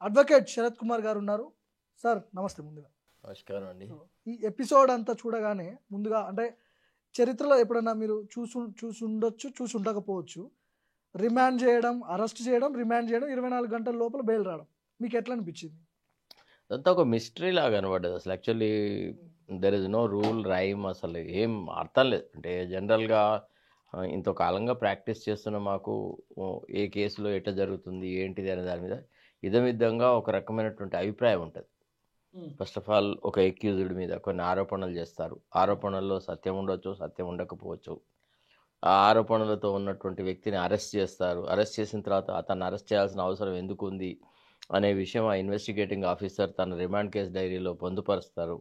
Advocate Sarath Kumar గారు ఉన్నారు. Sir నమస్తే. ముందుగా నమస్కారం అండి. ఈ ఎపిసోడ్ అంతా చూడగానే ముందుగా అంటే చరిత్రలో ఎప్పుడైనా మీరు చూసి ఉండొచ్చు, చూసి ఉండకపోవచ్చు. రిమాండ్ చేయడం, అరెస్ట్ చేయడం, రిమాండ్ చేయడం, 24 గంటల లోపల బెయిల్ రావడం మీకు ఎట్లా అనిపించింది? అదంతా ఒక మిస్టరీ లాగా కనబడ్డది. అసలు actually there is no rule rhyme, అసలు ఏం అర్థం లేదు. అంటే జనరల్గా ఇంతకాలంగా ప్రాక్టీస్ చేస్తున్న మాకు ఏ కేసులో ఎట్లా జరుగుతుంది ఏంటిది అనే దాని మీద ఇదమిద్దంగా ఒక రకమైనటువంటి అభిప్రాయం ఉంటుంది. ఫస్ట్ ఆఫ్ ఆల్ ఒక ఎక్యూజ్డ్ మీద కొన్ని ఆరోపణలు చేస్తారు. ఆరోపణల్లో సత్యం ఉండొచ్చు, సత్యం ఉండకపోవచ్చు. ఆ ఆరోపణలతో ఉన్నటువంటి వ్యక్తిని అరెస్ట్ చేస్తారు. అరెస్ట్ చేసిన తర్వాత అతన్ని అరెస్ట్ చేయాల్సిన అవసరం ఎందుకు ఉంది అనే విషయం ఆ ఇన్వెస్టిగేటింగ్ ఆఫీసర్ తన రిమాండ్ కేసు డైరీలో పొందుపరుస్తారు.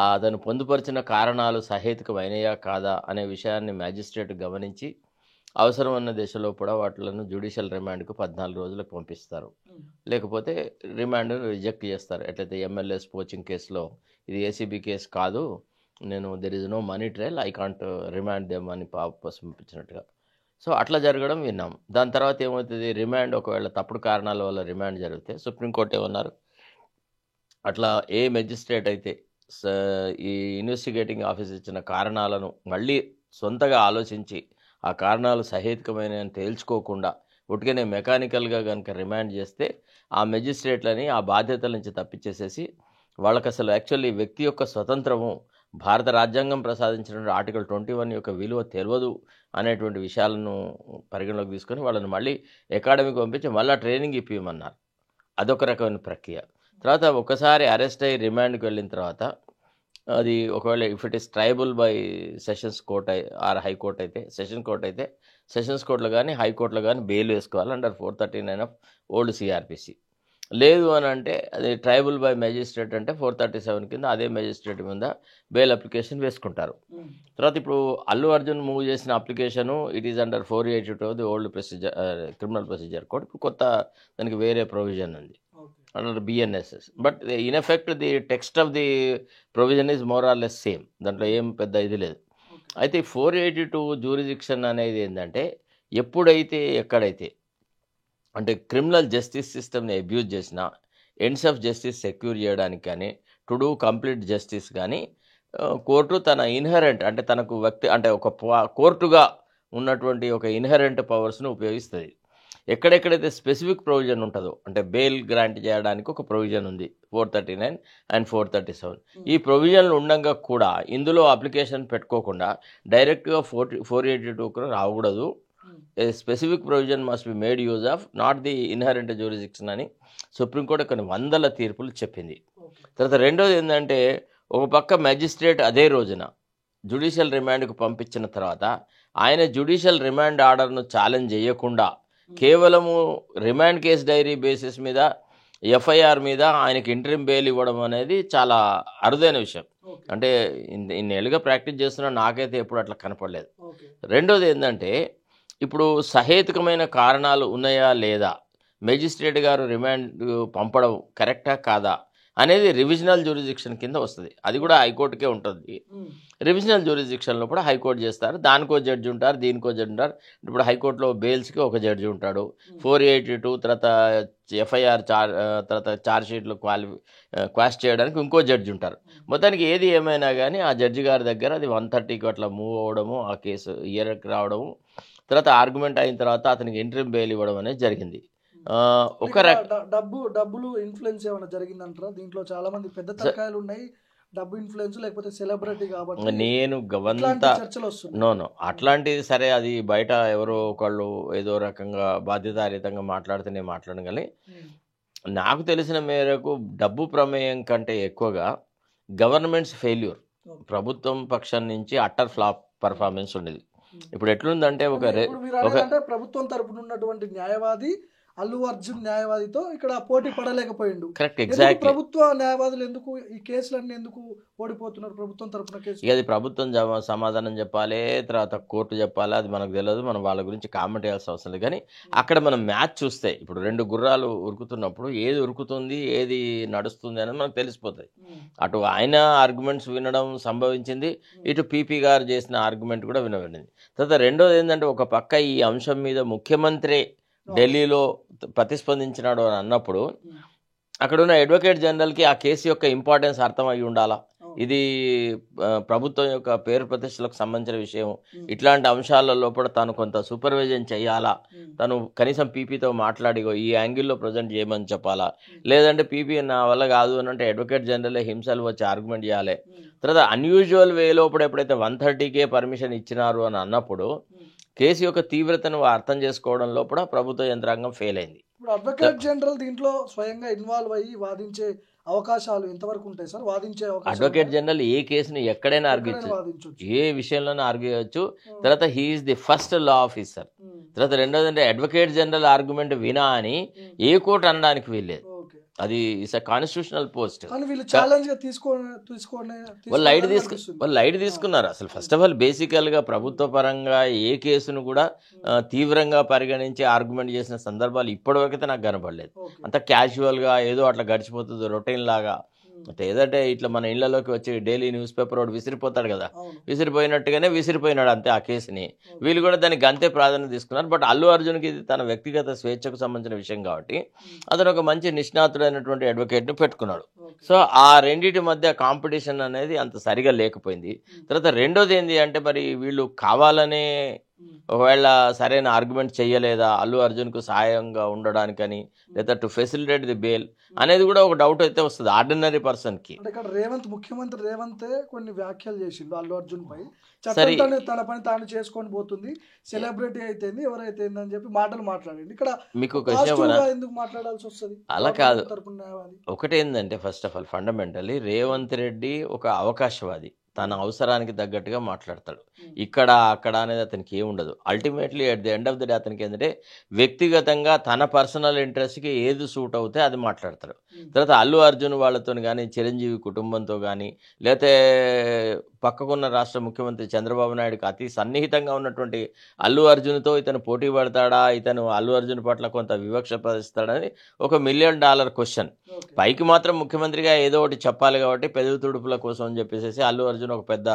అతను పొందుపరిచిన కారణాలు సహేతుకమైనయా కాదా అనే విషయాన్ని మ్యాజిస్ట్రేట్ గమనించి అవసరం ఉన్న దశలో కూడా వాటిలను జ్యుడిషియల్ రిమాండ్కు 14 రోజులకు పంపిస్తారు. లేకపోతే రిమాండ్ రిజెక్ట్ చేస్తారు. ఎట్లయితే ఎమ్మెల్యేస్ పోచింగ్ కేసులో ఇది ఏసీబీ కేసు కాదు, నేను there is no money trail, I can't remand them అని పంపించినట్టుగా. సో అట్లా జరగడం విన్నాం. దాని తర్వాత ఏమవుతుంది, రిమాండ్ ఒకవేళ తప్పుడు కారణాల వల్ల రిమాండ్ జరిగితే సుప్రీంకోర్టు ఏమన్నారు, అట్లా ఏ మెజిస్ట్రేట్ అయితే ఈ ఇన్వెస్టిగేటింగ్ ఆఫీస్ ఇచ్చిన కారణాలను మళ్ళీ సొంతగా ఆలోచించి ఆ కారణాలు సహేతుకమైన తేల్చుకోకుండా ఉట్టిగానే మెకానికల్గా కనుక రిమాండ్ చేస్తే ఆ మెజిస్ట్రేట్లని ఆ బాధ్యతల నుంచి తప్పించేసేసి వాళ్ళకి అసలు యాక్చువల్లీ వ్యక్తి యొక్క స్వతంత్రము, భారత రాజ్యాంగం ప్రసాదించిన ఆర్టికల్ 21 యొక్క విలువ తెలియదు అనేటువంటి విషయాలను పరిగణలోకి తీసుకొని వాళ్ళని మళ్ళీ అకాడమీకి పంపించి మళ్ళీ ట్రైనింగ్ ఇప్పిమన్నారు. అదొక రకమైన ప్రక్రియ. తర్వాత ఒకసారి అరెస్ట్ అయ్యి రిమాండ్కి వెళ్ళిన తర్వాత అది ఒకవేళ if it is triable by sessions court or high court అయితే, సెషన్ కోర్ట్ అయితే సెషన్స్ కోర్టులో కానీ హైకోర్టులో కానీ బెయిల్ వేసుకోవాలి అండర్ 439 ఆఫ్ ఓల్డ్ సిఆర్పిసి. లేదు అని అంటే అది ట్రైబుల్ బై మెజిస్ట్రేట్ అంటే 437 కింద అదే మెజిస్ట్రేట్ మీద బెయిల్ అప్లికేషన్ వేసుకుంటారు. తర్వాత ఇప్పుడు అల్లు అర్జున్ మూవ్ చేసిన application it is under 482 the old procedure criminal procedure code. ఇప్పుడు కొత్త దానికి వేరే ప్రొవిజన్ ఉంది under BNSS. But in effect the text of the provision is more or less same, దాంట్లో ఏం పెద్ద ఇది లేదు. అయితే 482 జ్యూరిడిక్షన్ అనేది ఏంటంటే ఎప్పుడైతే ఎక్కడైతే అంటే క్రిమినల్ జస్టిస్ సిస్టమ్ని అబ్యూజ్ చేసిన ఎండ్స్ ఆఫ్ జస్టిస్ సెక్యూర్ చేయడానికి కానీ టు డూ కంప్లీట్ జస్టిస్ కానీ కోర్టు తన ఇన్హరెంట్ అంటే తనకు వ్యక్తి అంటే ఒక కోర్టుగా ఉన్నటువంటి ఒక ఇన్హరెంట్ పవర్స్ను ఉపయోగిస్తుంది. ఎక్కడెక్కడైతే స్పెసిఫిక్ ప్రొవిజన్ ఉంటుందో అంటే బెయిల్ గ్రాంట్ చేయడానికి ఒక ప్రొవిజన్ ఉంది 439 అండ్ 437. ఈ ప్రొవిజన్లు ఉండగా కూడా ఇందులో అప్లికేషన్ పెట్టుకోకుండా డైరెక్ట్గా 482 రాకూడదు. Specific provision must be made use of not the inherent jurisdiction అని సుప్రీంకోర్టు కొన్ని వందల తీర్పులు చెప్పింది. తర్వాత రెండోది ఏంటంటే ఒక పక్క మెజిస్ట్రేట్ అదే రోజున జ్యుడిషియల్ రిమాండ్కు పంపించిన తర్వాత ఆయన జ్యుడిషియల్ రిమాండ్ ఆర్డర్ను ఛాలెంజ్ చేయకుండా కేవలము రిమాండ్ కేస్ డైరీ బేసిస్ మీద ఎఫ్ఐఆర్ మీద ఆయనకి ఇంటరిమ్ బెయిల్ ఇవ్వడం అనేది చాలా అరుదైన విషయం. అంటే ఇన్నేళ్ళుగా ప్రాక్టీస్ చేస్తున్నా నాకైతే ఎప్పుడు అట్లా కనపడలేదు. రెండోది ఏంటంటే ఇప్పుడు సహేతుకమైన కారణాలు ఉన్నాయా లేదా, మెజిస్ట్రేట్ గారు రిమాండ్ పంపడం కరెక్టా కాదా అనేది రివిజనల్ జ్యూరిడిక్షన్ కింద వస్తుంది. అది కూడా హైకోర్టుకే ఉంటుంది. రివిజనల్ జ్యూరిడిక్షన్లో కూడా హైకోర్టు చేస్తారు. దానికో జడ్జి ఉంటారు, దీనికో జడ్జి ఉంటారు. ఇప్పుడు హైకోర్టులో బెయిల్స్కి ఒక జడ్జి ఉంటాడు. 482 తర్వాత ఎఫ్ఐఆర్ తర్వాత ఛార్జ్ షీట్లు క్వాష్ చేయడానికి ఇంకో జడ్జి ఉంటారు. మొత్తానికి ఏది ఏమైనా కానీ ఆ జడ్జి గారి దగ్గర అది 130కి అట్లా మూవ్ అవ్వడము, ఆ కేసు ఇయర్కి రావడము, తర్వాత ఆర్గ్యుమెంట్ అయిన తర్వాత అతనికి ఇంటరిమ్ బెయిల్ ఇవ్వడం అనేది జరిగింది. ఒక డబ్బులు ఇన్ఫ్లుయెన్స్ ఏమైనా జరిగిందంటారా? దీంట్లో చాలా మంది పెద్ద తరకాయలు ఉన్నాయి, డబ్బు ఇన్ఫ్లుయెన్స్ లేకపోతే సెలబ్రిటీ కాబట్టి నేను చర్చలు వస్తున్నాయి. నో అట్లాంటిది సరే, అది బయట ఎవరో ఒకళ్ళు ఏదో రకంగా బాధ్యతారహితంగా మాట్లాడితే నేను మాట్లాడను. కానీ నాకు తెలిసిన మేరకు డబ్బు ప్రమేయం కంటే ఎక్కువగా గవర్నమెంట్స్ ఫెయిల్యూర్, ప్రభుత్వం పక్షం నుంచి అట్టర్ ఫ్లాప్ పర్ఫార్మెన్స్ ఉండేది. ఇప్పుడు ఎట్లుందంటే ప్రభుత్వం తరపున ఉన్నటువంటి న్యాయవాది అల్లు అర్జున్ న్యాయవాదితో ఇక్కడ పోటీ పడలేకపోయిండు. Correct, exactly. ప్రభుత్వ న్యాయవాదులు ఎందుకు ఈ కేసులన్నీ ఎందుకు ఓడిపోతున్నారు ప్రభుత్వం తరపున కేసు? అది ప్రభుత్వం సమాధానం చెప్పాలి, తర్వాత కోర్టు చెప్పాలి, అది మనకు తెలియదు. మనం వాళ్ళ గురించి కామెంట్ చేయాల్సిన అవసరం లేదు. కానీ అక్కడ మనం మ్యాచ్ చూస్తే ఇప్పుడు 2 గుర్రాలు ఉరుకుతున్నప్పుడు ఏది ఉరుకుతుంది ఏది నడుస్తుంది అనేది మనకు తెలిసిపోతుంది. అటు ఆయన ఆర్గ్యుమెంట్స్ వినడం సంభవించింది, ఇటు పీపీ గారు చేసిన ఆర్గ్యుమెంట్ కూడా వినబడింది. తర్వాత రెండోది ఏంటంటే ఒక పక్క ఈ అంశం మీద ముఖ్యమంత్రి ఢిల్లీలో ప్రతిస్పందించినాడు అని అన్నప్పుడు అక్కడ ఉన్న అడ్వకేట్ జనరల్కి ఆ కేసు యొక్క ఇంపార్టెన్స్ అర్థమై ఉండాలా, ఇది ప్రభుత్వం యొక్క పేరు ప్రతిష్టలకు సంబంధించిన విషయం, ఇట్లాంటి అంశాల లోపల తాను కొంత సూపర్విజన్ చేయాలా, తను కనీసం పీపీతో మాట్లాడి ఈ యాంగిల్లో ప్రజెంట్ చేయమని చెప్పాలా, లేదంటే పీపీ నా వల్ల కాదు అని అంటే అడ్వకేట్ జనరల్ హింసలు వచ్చి ఆర్గ్యుమెంట్ చేయాలి. తర్వాత అన్యూజువల్ వే లోపల ఎప్పుడైతే 130K పర్మిషన్ ఇచ్చినారు అని అన్నప్పుడు కేసు యొక్క తీవ్రతను అర్థం చేసుకోవడం లోపల ప్రభుత్వ యంత్రాంగం ఫెయిల్ అయింది. ఇప్పుడు అడ్వకేట్ జనరల్ దీంట్లో స్వయంగా ఇన్వాల్వ్ అయ్యి వాదించే అవకాశాలు ఎంతవరకు ఉంటాయి సార్? వాదించే అడ్వకేట్ జనరల్ ఏ కేసుని ఎక్కడైనా ఆర్గ్యూ చేయొచ్చు, ఏ విషయంలోనే ఆర్గ్యూ చేయొచ్చు. తర్వాత he is the first law officer. తర్వాత రెండోది అంటే అడ్వకేట్ జనరల్ ఆర్గ్యుమెంట్ వినా అని ఏ కోర్టు అనడానికి వీల్లేదు. అది ఇట్స్ కాన్స్టిట్యూషనల్ పోస్ట్. వాళ్ళు లైట్ తీసుకున్నారు. అసలు ఫస్ట్ ఆఫ్ ఆల్ బేసికల్ గా ప్రభుత్వ పరంగా ఏ కేసును కూడా తీవ్రంగా పరిగణించి ఆర్గ్యుమెంట్ చేసిన సందర్భాలు ఇప్పటివరకైతే నాకు కనపడలేదు. అంత క్యాజువల్ గా ఏదో అట్లా గడిచిపోతుంది రొటీన్ లాగా. అంటే ఏదంటే ఇట్లా మన ఇళ్లలోకి వచ్చి డైలీ న్యూస్ పేపర్ ఒకటి విసిరిపోతాడు కదా, విసిరిపోయినట్టుగానే విసిరిపోయినాడు అంతే ఆ కేసుని. వీళ్ళు కూడా దానికి అంతే ప్రాధాన్యత తీసుకున్నారు. బట్ అల్లు అర్జున్కి ఇది తన వ్యక్తిగత స్వేచ్ఛకు సంబంధించిన విషయం కాబట్టి అతను ఒక మంచి నిష్ణాతుడైనటువంటి అడ్వకేట్ని పెట్టుకున్నాడు. సో ఆ రెండింటి మధ్య కాంపిటీషన్ అనేది అంత సరిగా లేకపోయింది. తర్వాత రెండోది ఏంటి అంటే మరి వీళ్ళు కావాలనే ఒకవేళ సరైన ఆర్గ్యుమెంట్ చేయలేదా అల్లు అర్జున్కు సహాయంగా ఉండడానికని, లేదా టు ఫెసిలిటేట్ ది బెయిల్ అనేది కూడా ఒక డౌట్ అయితే వస్తుంది ఆర్డినరీ పర్సన్ కి. ముఖ్యమంత్రి రేవంత్ కొన్ని వ్యాఖ్యలు చేసిండు అల్లు అర్జున్ పై, తన పని తాను చేసుకొని పోతుంది, సెలబ్రిటీ అయితే ఎవరైతే అని చెప్పి మాటలు మాట్లాడండి. ఇక్కడ మీకు ఎందుకు మాట్లాడాల్సి వస్తుంది? అలా కాదు. ఒకటేందంటే first of all fundamentally Revanth Reddy ఒక అవకాశవాది, తన అవసరానికి తగ్గట్టుగా మాట్లాడతాడు. ఇక్కడ అక్కడ అనేది అతనికి ఏముండదు. Ultimately at the end of the day అతనికి ఏంటంటే వ్యక్తిగతంగా తన పర్సనల్ ఇంట్రెస్ట్కి ఏది సూట్ అవుతే అది మాట్లాడతాడు. తర్వాత అల్లు అర్జున్ వాళ్ళతో కానీ, చిరంజీవి కుటుంబంతో కానీ, లేకపోతే పక్కకున్న రాష్ట్ర ముఖ్యమంత్రి చంద్రబాబు నాయుడుకి అతి సన్నిహితంగా ఉన్నటువంటి అల్లు అర్జున్తో ఇతను పోటీ పడతాడా, ఇతను అల్లు అర్జున్ పట్ల కొంత వివక్ష ప్రదర్శిస్తాడని ఒక $1 మిలియన్ క్వశ్చన్. పైకి మాత్రం ముఖ్యమంత్రిగా ఏదో ఒకటి చెప్పాలి కాబట్టి పెదవి తుడుపుల కోసం అని చెప్పేసి అల్లు అర్జున్ ఒక పెద్ద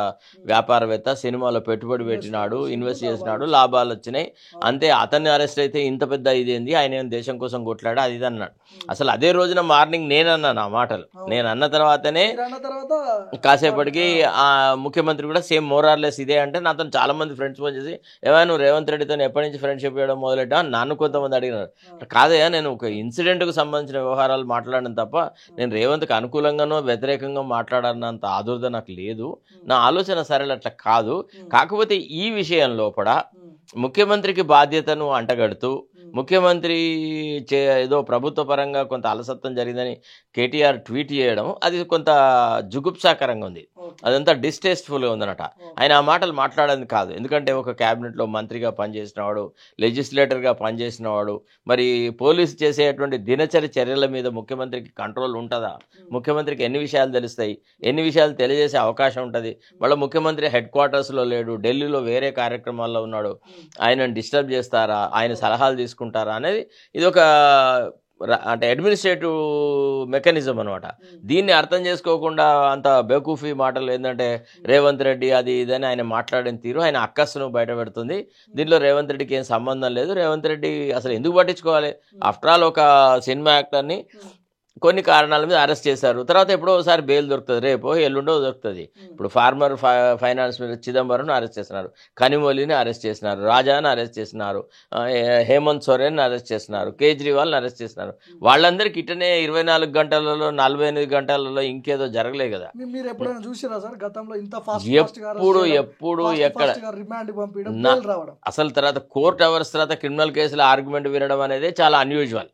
వ్యాపారవేత్త, సినిమాలో పెట్టుబడి పెట్టినాడు, ఇన్వెస్ట్ చేసినాడు, లాభాలు వచ్చినాయి అంతే. అతన్ని అరెస్ట్ అయితే ఇంత పెద్ద ఇదేంది, ఆయన దేశం కోసం కొట్లాడా అది ఇది అన్నాడు. అసలు అదే రోజున మార్నింగ్ నేనన్నాను ఆ మాటలు. నేను అన్న తర్వాతనే కాసేపటికి ఆ ముఖ్యమంత్రి కూడా సేమ్ మోరార్లెస్ ఇదే అంటే నాతో చాలా మంది ఫ్రెండ్స్ ఫోన్ చేసి ఏమైనా నువ్వు రేవంత్ రెడ్డితో ఎప్పటి నుంచి ఫ్రెండ్షిప్ చేయడం మొదలెట్టా నన్ను కొంతమంది అడిగినారు. కాదయ్యా, నేను ఒక ఇన్సిడెంట్కు సంబంధించిన వ్యవహారాలు మాట్లాడడం తప్ప నేను రేవంత్కి అనుకూలంగానో వ్యతిరేకంగా మాట్లాడాలన్నంత ఆదుర్ద నాకు లేదు. నా ఆలోచన సరేలే అట్లా కాదు. కాకపోతే ఈ విషయం లోపల ముఖ్యమంత్రికి బాధ్యతను అంటగడుతూ ముఖ్యమంత్రి ఏదో ప్రభుత్వ పరంగా కొంత అలసత్వం జరిగిందని కేటీఆర్ ట్వీట్ చేయడం అది కొంత జుగుప్సాకరంగా ఉంది. అదంతా డిస్టేస్ట్ఫుల్గా ఉందన్నట. ఆయన ఆ మాటలు మాట్లాడేది కాదు. ఎందుకంటే ఒక క్యాబినెట్లో మంత్రిగా పనిచేసినవాడు, లెజిస్లేటర్గా పనిచేసినవాడు, మరి పోలీసు చేసేటువంటి దినచరి చర్యల మీద ముఖ్యమంత్రికి కంట్రోల్ ఉంటుందా? ముఖ్యమంత్రికి ఎన్ని విషయాలు తెలుస్తాయి, ఎన్ని విషయాలు తెలియజేసే అవకాశం ఉంటుంది? మళ్ళీ ముఖ్యమంత్రి హెడ్ క్వార్టర్స్లో లేడు, ఢిల్లీలో వేరే కార్యక్రమాల్లో ఉన్నాడు. ఆయనను డిస్టర్బ్ చేస్తారా, ఆయన సలహాలు తీసుకుంటారా అనేది ఇది ఒక అంటే అడ్మినిస్ట్రేటివ్ మెకానిజం అనమాట. దీన్ని అర్థం చేసుకోకుండా అంత బేకూఫీ మాటలు ఏంటంటే రేవంత్ రెడ్డి అది ఇదని ఆయన మాట్లాడిన తీరు ఆయన అక్కస్సును బయట పెడుతుంది. దీంట్లో రేవంత్ రెడ్డికి ఏం సంబంధం లేదు. రేవంత్ రెడ్డి అసలు ఎందుకు పట్టించుకోవాలి? ఆఫ్టర్ ఆల్ ఒక సినిమా యాక్టర్ని కొన్ని కారణాల మీద అరెస్ట్ చేశారు. తర్వాత ఎప్పుడో ఒకసారి బెయిల్ దొరుకుతుంది, రేపో ఎల్లుండో దొరుకుతుంది. ఇప్పుడు ఫార్మర్ ఫైనాన్స్ మీద చిదంబరంను అరెస్ట్ చేస్తున్నారు, కనిమొలిని అరెస్ట్ చేసినారు, రాజాని అరెస్ట్ చేసినారు, హేమంత్ సోరెన్ అరెస్ట్ చేస్తున్నారు, కేజ్రీవాల్ని అరెస్ట్ చేస్తున్నారు. వాళ్ళందరికీ ఇటనే 24 గంటలలో 48 గంటలలో ఇంకేదో జరగలే కదా. ఎప్పుడు ఎక్కడ అసలు తర్వాత కోర్ట్ అవర్స్ తర్వాత క్రిమినల్ కేసుల ఆర్గ్యుమెంట్ వినడం అనేది చాలా అన్యూజువల్.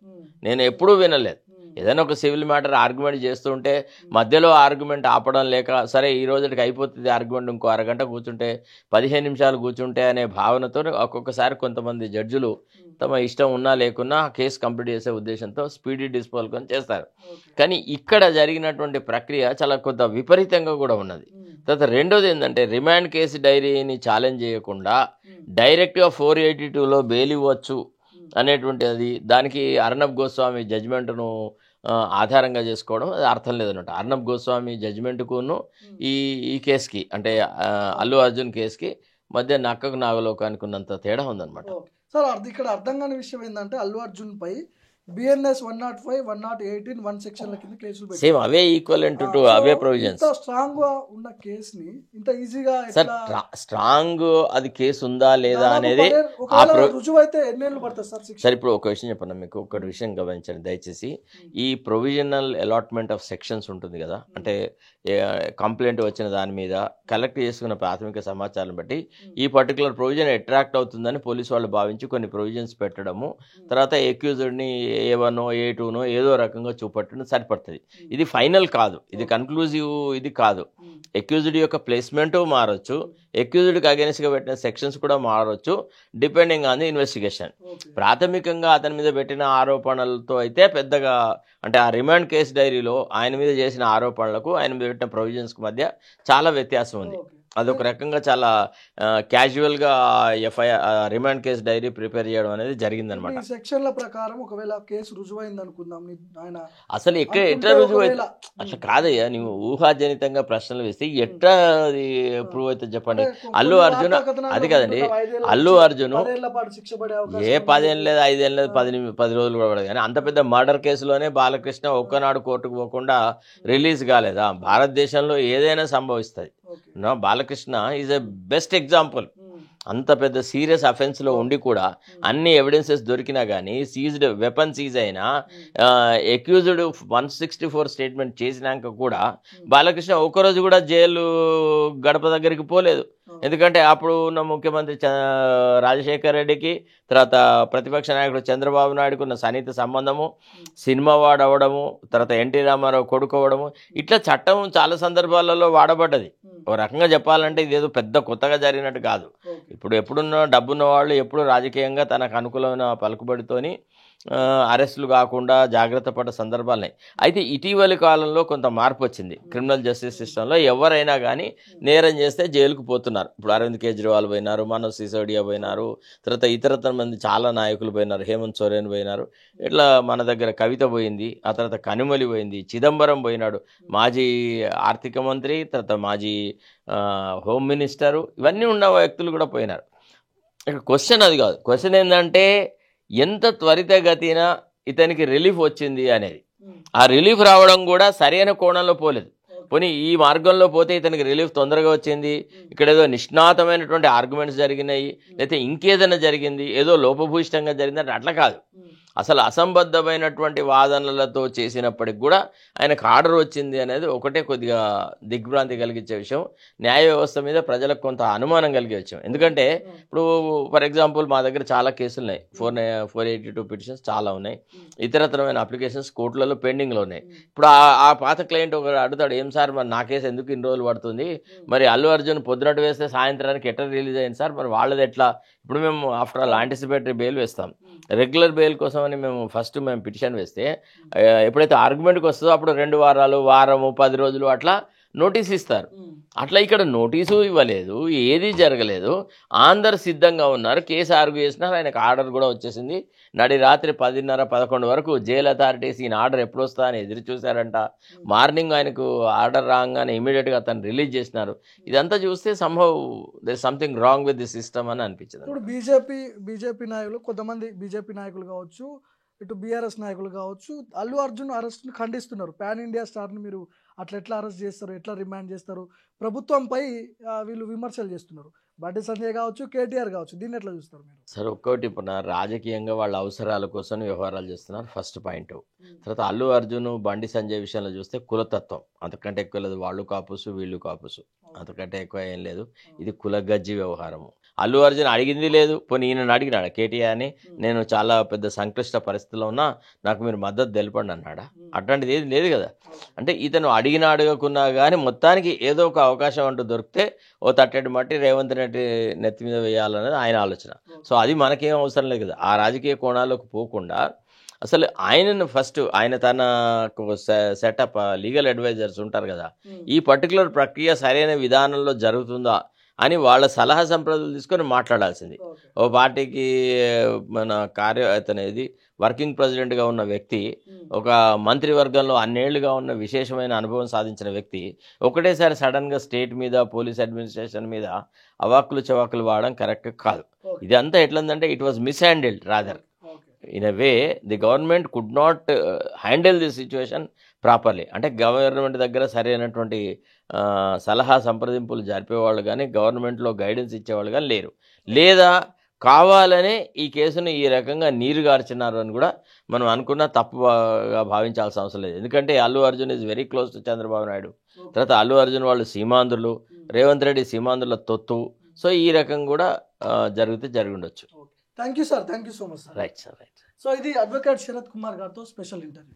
నేను ఎప్పుడూ వినలేదు. ఏదైనా ఒక సివిల్ మ్యాటర్ ఆర్గ్యుమెంట్ చేస్తుంటే మధ్యలో ఆర్గ్యుమెంట్ ఆపడం లేక సరే ఈ రోజుకి అయిపోతుంది ఆర్గ్యుమెంట్, ఇంకో అరగంట కూర్చుంటే 15 నిమిషాలు కూర్చుంటే అనే భావనతో ఒక్కొక్కసారి కొంతమంది జడ్జిలు తమ ఇష్టం ఉన్నా లేకున్నా కేసు కంప్లీట్ చేసే ఉద్దేశంతో స్పీడీ డిస్పోజల్ చేస్తారు. కానీ ఇక్కడ జరిగినటువంటి ప్రక్రియ చాలా కొంత విపరీతంగా కూడా ఉన్నది. తర్వాత రెండోది ఏంటంటే రిమాండ్ కేసు డైరీని ఛాలెంజ్ చేయకుండా డైరెక్ట్గా 482లో బెయిల్ ఇవ్వచ్చు అనేటువంటి అది దానికి అర్నబ్ గోస్వామి జడ్జిమెంట్ను ఆధారంగా చేసుకోవడం అది అర్థం లేదన్నమాట. అర్నబ్ గోస్వామి జడ్జిమెంట్కును ఈ కేసుకి అంటే అల్లు అర్జున్ కేసుకి మధ్య నక్కకు నాగలోకానికి ఉన్నంత తేడా ఉందన్నమాట. సార్ ఇక్కడ అర్థం కాని విషయం ఏంటంటే అల్లు అర్జున్ పై బిఎన్ఎస్ 105, 118, 1 సెక్షన్ల కింద కేసులు పెట్టారు. Same away equivalent to away provisions. ఇంత స్ట్రాంగ్ గా ఉన్న కేసుని ఇంత ఈజీగా సార్ ఎట్లా స్ట్రాంగ్ అది కేసు ఉందా లేదా దాదాపు అనేది ఒకవేళ రుజువు అయితే ఎన్నేళ్ళు పడుతుంది సార్ శిక్ష? సార్ ఇప్పుడు ఒక విషయం చెప్పండి మీకు, ఒకటి విషయం గమనించండి దయచేసి. ఈ ప్రొవిజనల్ అలాట్మెంట్ ఆఫ్ సెక్షన్స్ ఉంటుంది కదా, అంటే కంప్లైంట్ వచ్చిన దాని మీద కలెక్ట్ చేసుకున్న ప్రాథమిక సమాచారం బట్టి ఈ పర్టికులర్ ప్రొవిజన్ అట్రాక్ట్ అవుతుందని పోలీసు వాళ్ళు భావించి కొన్ని ప్రొవిజన్స్ పెట్టడము, తర్వాత ఎక్యూజ్డ్ని A1 A2 ఏదో రకంగా చూపట్టడం సరిపడుతుంది. ఇది ఫైనల్ కాదు, ఇది కన్క్లూజివ్ ఇది కాదు. ఎక్యూజ్డ్ యొక్క ప్లేస్మెంట్ మారొచ్చు, ఎక్యూజ్డ్కి అగెన్స్ట్గా పెట్టిన సెక్షన్స్ కూడా మారొచ్చు డిపెండింగ్ ఆన్ ది ఇన్వెస్టిగేషన్. ప్రాథమికంగా అతని మీద పెట్టిన ఆరోపణలతో అయితే పెద్దగా, అంటే ఆ రిమాండ్ కేసు డైరీలో ఆయన మీద చేసిన ఆరోపణలకు ఆయన మీద పెట్టిన ప్రొవిజన్స్కి మధ్య చాలా వ్యత్యాసం ఉంది. అదొక రకంగా చాలా క్యాజువల్గా రిమాండ్ కేసు డైరీ ప్రిపేర్ చేయడం అనేది జరిగిందనమాట. ఈ సెక్షన్ల ప్రకారం ఒకవేళ కేసు రుజువైంది అనుకుందాం, ఆయన అసలు ఎట్లా రుజువు అయితే అసలు కాదయ్యా, నువ్వు ఊహాజనితంగా ప్రశ్నలు వేస్తే ఎట్లా అది ప్రూవ్ అయితే చెప్పండి. అల్లు అర్జున్ అది కదండి, అల్లు అర్జున్ శిక్ష పడే అవకాశం ఏ 10 ఏళ్ళు లేదు, 5 ఏళ్ళు లేదు, 10 రోజులు కూడా పడదు. కానీ అంత పెద్ద మర్డర్ కేసులోనే బాలకృష్ణ ఒక్కనాడు కోర్టుకు పోకుండా రిలీజ్ కాలేదా? భారతదేశంలో ఏదైనా సంభవిస్తుంది. Balakrishna is a best example. అంత పెద్ద సీరియస్ అఫెన్స్లో ఉండి కూడా అన్ని ఎవిడెన్సెస్ దొరికినా కానీ, సీజ్డ్ వెపన్ సీజ్ అయినా, ఎక్యూజ్డ్ 164 స్టేట్మెంట్ చేసినాక కూడా బాలకృష్ణ ఒక్కరోజు కూడా జైలు గడప దగ్గరికి పోలేదు. ఎందుకంటే అప్పుడు ఉన్న ముఖ్యమంత్రి రాజశేఖర్ రెడ్డికి, తర్వాత ప్రతిపక్ష నాయకుడు చంద్రబాబు నాయుడుకు ఉన్న సన్నిహిత సంబంధము, సినిమా వాడవడము, తర్వాత ఎన్టీ రామారావు కొడుకు అవ్వడము, ఇట్లా చట్టం చాలా సందర్భాలలో వాడబడ్డది. ఒక రకంగా చెప్పాలంటే ఇదేదో పెద్ద కొత్తగా జరిగినట్టు కాదు. ఇప్పుడు ఎప్పుడున్న డబ్బున్న వాళ్ళు ఎప్పుడు రాజకీయంగా తనకు అనుకూలమైన పలుకుబడితోని అరెస్టులు కాకుండా జాగ్రత్త పడ్డ సందర్భాలున్నాయి. అయితే ఇటీవలి కాలంలో కొంత మార్పు వచ్చింది క్రిమినల్ జస్టిస్ సిస్టంలో. ఎవరైనా కానీ నేరం చేస్తే జైలుకు పోతున్నారు. ఇప్పుడు అరవింద్ కేజ్రీవాల్ పోయినారు, మనోజ్ సిసోడియా పోయినారు, తర్వాత ఇతరతర మంది చాలా నాయకులు పోయినారు, హేమంత్ సోరెన్ పోయినారు, ఇట్లా మన దగ్గర కవిత పోయింది, ఆ తర్వాత కనిమొళి పోయింది, చిదంబరం పోయినాడు, మాజీ ఆర్థిక మంత్రి, తర్వాత మాజీ హోమ్ మినిస్టరు, ఇవన్నీ ఉన్న వ్యక్తులు కూడా పోయినారు. ఇక్కడ క్వశ్చన్ అది కాదు. క్వశ్చన్ ఏంటంటే ఎంత త్వరితగతిన ఇతనికి రిలీఫ్ వచ్చింది అనేది. ఆ రిలీఫ్ రావడం కూడా సరైన కోణంలో పోలేదు. పోనీ ఈ మార్గంలో పోతే ఇతనికి రిలీఫ్ తొందరగా వచ్చింది, ఇక్కడ ఏదో నిష్ణాతమైనటువంటి ఆర్గ్యుమెంట్స్ జరిగినాయి, లేకపోతే ఇంకేదైనా జరిగింది, ఏదో లోపభూయిష్టంగా జరిగిందంటే అట్లా కాదు. అసలు అసంబద్ధమైనటువంటి వాదనలతో చేసినప్పటికి కూడా ఆయనకు ఆర్డర్ వచ్చింది అనేది ఒకటే కొద్దిగా దిగ్భ్రాంతి కలిగించే విషయం. న్యాయ వ్యవస్థ మీద ప్రజలకు కొంత అనుమానం కలిగే విషయం. ఎందుకంటే ఇప్పుడు ఫర్ ఎగ్జాంపుల్ మా దగ్గర చాలా కేసులు ఉన్నాయి, 482 పిటిషన్స్ చాలా ఉన్నాయి, ఇతరతరమైన అప్లికేషన్స్ కోర్టులలో పెండింగ్లో ఉన్నాయి. ఇప్పుడు ఆ పాత క్లయింట్ ఒకరు అడుగుతాడు, ఏం సార్ మరి నా కేసు ఎందుకు ఇన్ని రోజులు పడుతుంది, మరి అల్లు అర్జున్ పొద్దునట్టు వేస్తే సాయంత్రానికి ఎట్లా రిలీజ్ అయింది సార్, మరి వాళ్ళది ఎట్లా? ఇప్పుడు మేము ఆఫ్టర్ ఆల్ యాంటిసిపేటరీ బెయిల్ వేస్తాం, రెగ్యులర్ బెయిల్ కోసం అని మేము పిటిషన్ వేస్తే ఎప్పుడైతే ఆర్గ్యుమెంట్కి వస్తుందో అప్పుడు 2 వారాలు, వారము, 10 రోజులు అట్లా నోటీస్ ఇస్తారు. అట్లా ఇక్కడ నోటీసు ఇవ్వలేదు, ఏది జరగలేదు, అందరు సిద్ధంగా ఉన్నారు, కేసు ఆర్గ్యూ చేసినారు, ఆయనకు ఆర్డర్ కూడా వచ్చేసింది. నడి రాత్రి 10:30-11 వరకు జైలు అథారిటీస్ ఈయన ఆర్డర్ ఎప్పుడు వస్తా అని ఎదురు చూశారంట. మార్నింగ్ ఆయనకు ఆర్డర్ రాగానే ఇమీడియట్గా అతను రిలీజ్ చేసినారు. ఇదంతా చూస్తే somehow there something wrong with the system అని అనిపించింది. ఇప్పుడు బీజేపీ నాయకులు, కొంతమంది బీజేపీ నాయకులు కావచ్చు, ఇటు బీఆర్ఎస్ నాయకులు కావచ్చు, అల్లు అర్జున్ అరెస్ట్ని ఖండిస్తున్నారు. పాన్ ఇండియా స్టార్ని మీరు అట్లా ఎట్లా అరెస్ట్ చేస్తారు, ఎట్లా రిమాండ్ చేస్తారు, ప్రభుత్వంపై వీళ్ళు విమర్శలు చేస్తున్నారు. బండి సంజయ్ కావచ్చు, కేటీఆర్ కావచ్చు, దీన్ని ఎట్లా చూస్తారు మీరు? సార్ ఒక్కటి ఇప్పుడు రాజకీయంగా వాళ్ళ అవసరాల కోసం వ్యవహారాలు చేస్తున్నారు, ఫస్ట్ పాయింట్. తర్వాత అల్లు అర్జున్, బండి సంజయ్ విషయంలో చూస్తే కులతత్వం, అంతకంటే ఎక్కువ లేదు. వాళ్ళు కాపుసు, వీళ్ళు కాపుసు, అంతకంటే ఎక్కువ ఏం లేదు. ఇది కులగజ్జి వ్యవహారము. అల్లు అర్జున్ అడిగింది లేదు, పోనీ ఈయనను అడిగినాడు కేటీఆర్ని, నేను చాలా పెద్ద సంక్లిష్ట పరిస్థితిలో ఉన్నా, నాకు మీరు మద్దతు తెలపండి అన్నాడా? అట్లాంటిది ఏది లేదు కదా. అంటే ఇతను అడిగినా అడగకున్నా కానీ మొత్తానికి ఏదో ఒక అవకాశం అంటూ దొరికితే ఓ తట్టెడు మట్టి రేవంత్ రెడ్డి నెత్తి మీద వేయాలనేది ఆయన ఆలోచన. సో అది మనకేం అవసరం లేదు కదా. ఆ రాజకీయ కోణాలకు పోకుండా అసలు ఆయనను ఫస్ట్ ఆయన తన సెటప్ లీగల్ అడ్వైజర్స్ ఉంటారు కదా, ఈ పర్టికులర్ ప్రక్రియ సరైన విధానంలో జరుగుతుందా అని వాళ్ళ సలహా సంప్రదాయాలు తీసుకొని మాట్లాడాల్సింది. ఓ పార్టీకి అతనేది వర్కింగ్ ప్రెసిడెంట్గా ఉన్న వ్యక్తి, ఒక మంత్రివర్గంలో అన్నేళ్లుగా ఉన్న విశేషమైన అనుభవం సాధించిన వ్యక్తి ఒకటేసారి సడన్గా స్టేట్ మీద, పోలీస్ అడ్మినిస్ట్రేషన్ మీద అవాక్కులు చవాకులు వాడడం కరెక్ట్ కాదు. ఇదంతా ఎట్లందంటే it was mishandled rather. In a way the government could not handle the situation properly. అంటే గవర్నమెంట్ దగ్గర సరైనటువంటి సలహా సంప్రదింపులు జరిపేవాళ్ళు కానీ గవర్నమెంట్లో గైడెన్స్ ఇచ్చేవాళ్ళు కానీ లేరు. లేదా కావాలనే ఈ కేసును ఈ రకంగా నీరు గార్చినారు అని కూడా మనం అనుకున్న తప్పుగా భావించాల్సిన అవసరం లేదు. ఎందుకంటే Allu Arjun is very close to Chandrababu Naidu. తర్వాత అల్లు అర్జున్ వాళ్ళు సీమాంధ్రులు, రేవంత్ రెడ్డి సీమాంధ్రుల తొత్తు. సో ఈ రకం కూడా జరిగి ఉండొచ్చు. Thank you sir, thank you so much sir. Right sir, right. So ఇది అడ్వకేట్ శరత్ కుమార్ గారితో స్పెషల్ ఇంటర్వ్యూ.